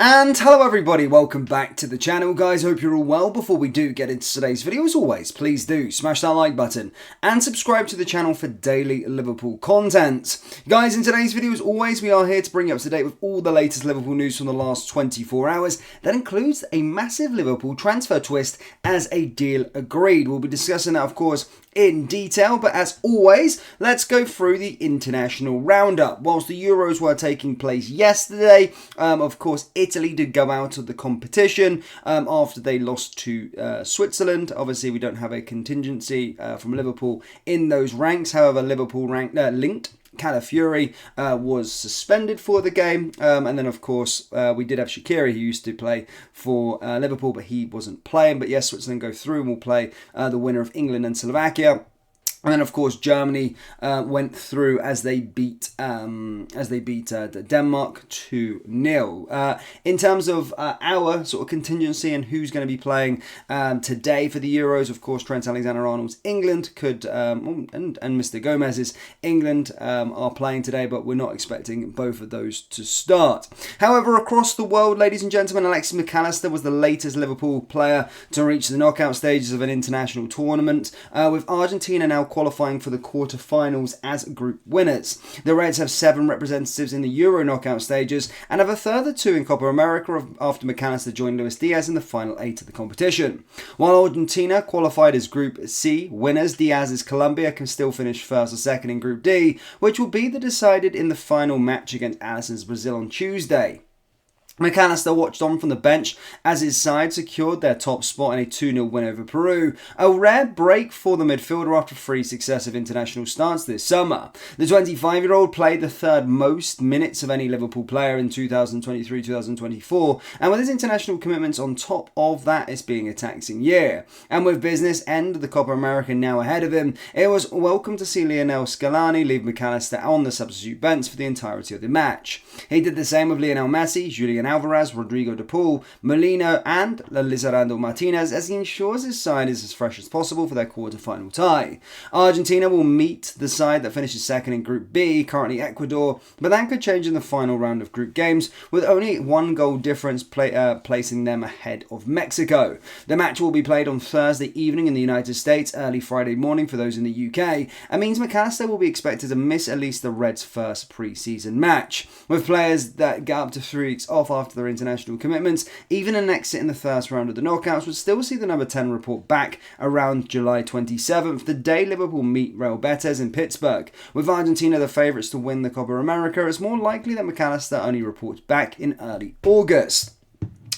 And hello everybody, welcome back to the channel guys, hope you're all well. Before we do get into today's video, as always, please do smash that like button and subscribe to the channel for daily Liverpool content. Guys, in today's video, as always, we are here to bring you up to date with all the latest Liverpool news from the last 24 hours. That includes a massive Liverpool transfer twist as a deal agreed. We'll be discussing that, of course, in detail, but as always, let's go through the international roundup. Whilst the Euros were taking place yesterday, of course, Italy did go out of the competition after they lost to Switzerland. Obviously, we don't have a contingency from Liverpool in those ranks. However, Liverpool linked Calafiori was suspended for the game, and then of course we did have Shaqiri, who used to play for Liverpool, but he wasn't playing. But yes, Switzerland go through and will play the winner of England and Slovakia. And then, of course, Germany went through as they beat Denmark 2-0. In terms of our sort of contingency and who's going to be playing today for the Euros, of course, Trent Alexander-Arnold's England could, and Mr. Gomez's England are playing today, but we're not expecting both of those to start. However, across the world, ladies and gentlemen, Alexis McAllister was the latest Liverpool player to reach the knockout stages of an international tournament, with Argentina now qualifying for the quarter-finals as group winners. The Reds have 7 representatives in the Euro knockout stages and have a further 2 in Copa America after McAllister joined Luis Diaz in the final 8 of the competition. While Argentina qualified as Group C winners, Diaz's Colombia can still finish first or second in Group D, which will be decided in the final match against Alisson's Brazil on Tuesday. McAllister watched on from the bench as his side secured their top spot in a 2-0 win over Peru, a rare break for the midfielder after 3 successive international starts this summer. The 25-year-old played the third most minutes of any Liverpool player in 2023-2024, and with his international commitments on top of that, it's being a taxing year. And with business end of the Copa America now ahead of him, it was welcome to see Lionel Scaloni leave McAllister on the substitute bench for the entirety of the match. He did the same with Lionel Messi, Julian Alvarez, Rodrigo de Paul, Molino and Lisandro Martinez as he ensures his side is as fresh as possible for their quarter-final tie. Argentina will meet the side that finishes second in Group B, currently Ecuador, but that could change in the final round of group games, with only 1 goal difference placing them ahead of Mexico. The match will be played on Thursday evening in the United States, early Friday morning for those in the UK, and means McAllister will be expected to miss at least the Reds' first pre-season match. With players that get up to 3 weeks off after their international commitments, even an exit in the first round of the knockouts would still see the number 10 report back around July 27th, the day Liverpool meet Real Betis in Pittsburgh. With Argentina the favourites to win the Copa America, it's more likely that McAllister only reports back in early August.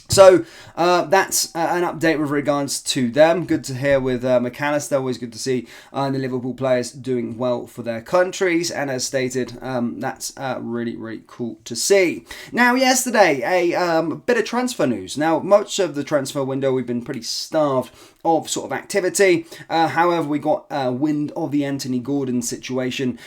So that's an update with regards to them. Good to hear with McAllister. Always good to see the Liverpool players doing well for their countries. And as stated, that's really, really cool to see. Now, yesterday, a bit of transfer news. Now, much of the transfer window, we've been pretty starved of sort of activity. However, we got wind of the Anthony Gordon situation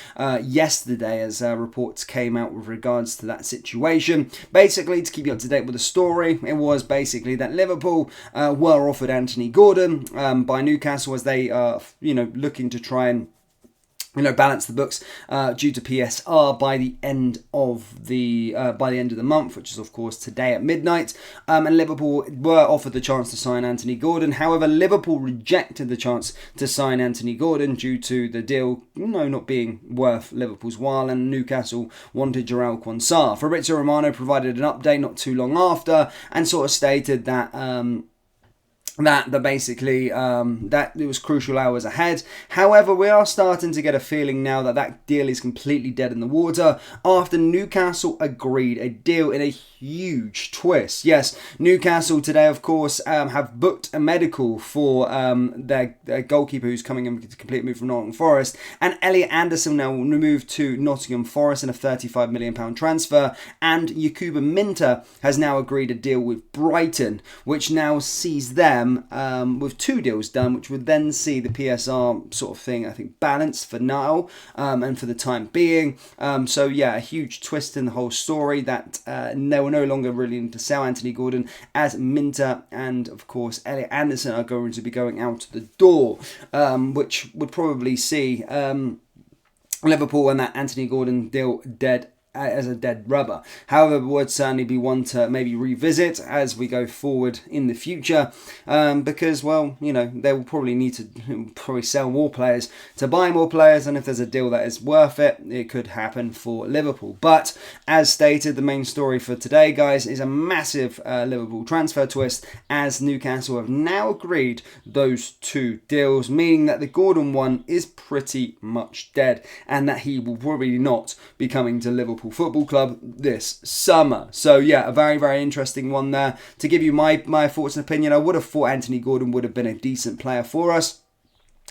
yesterday as reports came out with regards to that situation. Basically, to keep you up to date with the story, it was basically that Liverpool were offered Anthony Gordon by Newcastle as they are, looking to try and balance the books due to PSR by the end of the month, which is of course today at midnight. And Liverpool were offered the chance to sign Anthony Gordon. However, Liverpool rejected the chance to sign Anthony Gordon due to the deal, not being worth Liverpool's while, and Newcastle wanted Jarell Quansah. Fabrizio Romano provided an update not too long after and sort of stated that that it was crucial hours ahead. However, we are starting to get a feeling now that that deal is completely dead in the water after Newcastle agreed a deal in a huge twist. Yes, Newcastle today, of course, have booked a medical for their goalkeeper who's coming in to complete a move from Nottingham Forest, and Elliot Anderson now will move to Nottingham Forest in a £35 million transfer, and Yakuba Minter has now agreed a deal with Brighton, which now sees them with 2 deals done, which would then see the PSR sort of thing, I think, balanced for now and for the time being. So yeah, a huge twist in the whole story that they were no longer really to sell Anthony Gordon, as Minter and of course Elliot Anderson are going to be going out the door, which would probably see Liverpool and that Anthony Gordon deal dead as a dead rubber. However, would certainly be one to maybe revisit as we go forward in the future, because, well, you know, they will probably need to sell more players to buy more players, and if there's a deal that is worth it, it could happen for Liverpool. But as stated, the main story for today, guys, is a massive Liverpool transfer twist, as Newcastle have now agreed those 2 deals, meaning that the Gordon one is pretty much dead, and that he will probably not be coming to Liverpool Football Club this summer. So yeah, a very, very interesting one there. To give you my thoughts and opinion, I would have thought Anthony Gordon would have been a decent player for us.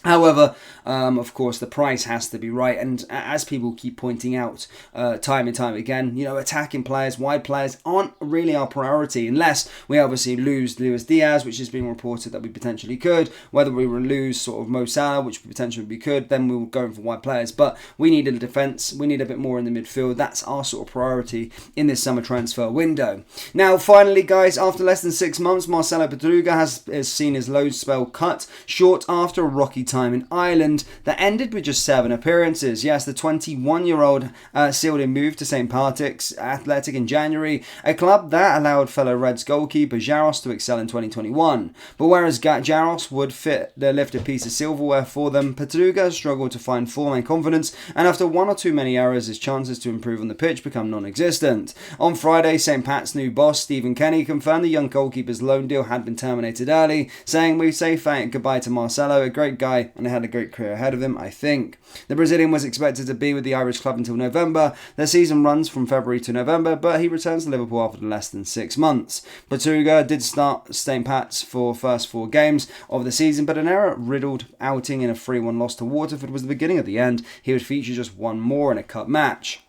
However, of course, the price has to be right, and as people keep pointing out time and time again, you know, attacking players, wide players aren't really our priority, unless we obviously lose Luis Diaz, which has been reported that we potentially could. Whether we will lose sort of Mo Salah, which potentially we could, then we'll go for wide players. But we need a defence, we need a bit more in the midfield. That's our sort of priority in this summer transfer window. Now, finally, guys, after less than 6 months, Marcelo Puga has seen his loan spell cut short after a rocky time in Ireland that ended with just 7 appearances. Yes, the 21-year-old sealed a move to St. Patrick's Athletic in January, a club that allowed fellow Reds goalkeeper Jaros to excel in 2021. But whereas Jaros would lift a piece of silverware for them, Puga struggled to find form and confidence, and after 1 or 2 many errors, his chances to improve on the pitch become non-existent. On Friday, St. Pat's new boss, Stephen Kenny, confirmed the young goalkeeper's loan deal had been terminated early, saying, "We say goodbye to Marcelo, a great guy, and he had a great career ahead of him, I think." The Brazilian was expected to be with the Irish club until November. Their season runs from February to November, but he returns to Liverpool after less than 6 months. Puga did start St. Pat's for first 4 games of the season, but an error-riddled outing in a 3-1 loss to Waterford was the beginning of the end. He would feature just 1 more in a cup match.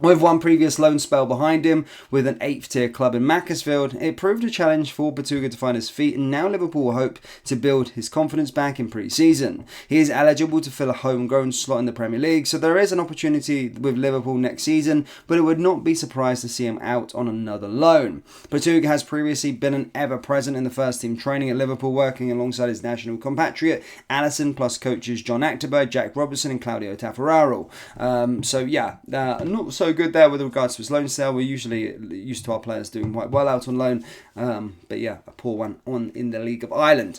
With 1 previous loan spell behind him, with an 8th tier club in Macclesfield, it proved a challenge for Puga to find his feet, and now Liverpool will hope to build his confidence back in pre-season. He is eligible to fill a homegrown slot in the Premier League, so there is an opportunity with Liverpool next season, but it would not be surprised to see him out on another loan. Puga has previously been an ever-present in the first team training at Liverpool, working alongside his national compatriot Alisson, plus coaches John Acterberg, Jack Robertson and Claudio Taffararo. So yeah, not so good there with regards to his loan sale. We're usually used to our players doing quite well out on loan, but yeah, a poor one on in the League of Ireland.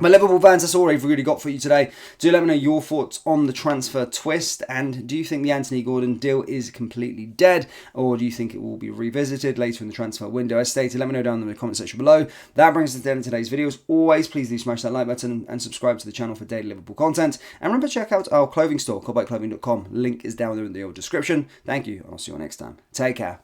But Liverpool fans, that's all I've really got for you today. Do let me know your thoughts on the transfer twist, and do you think the Anthony Gordon deal is completely dead, or do you think it will be revisited later in the transfer window? As stated, let me know down in the comment section below. That brings us to the end of today's video. As always, please do smash that like button and subscribe to the channel for daily Liverpool content. And remember to check out our clothing store, cobbleklothing.com. Link is down there in the description. Thank you, and I'll see you all next time. Take care.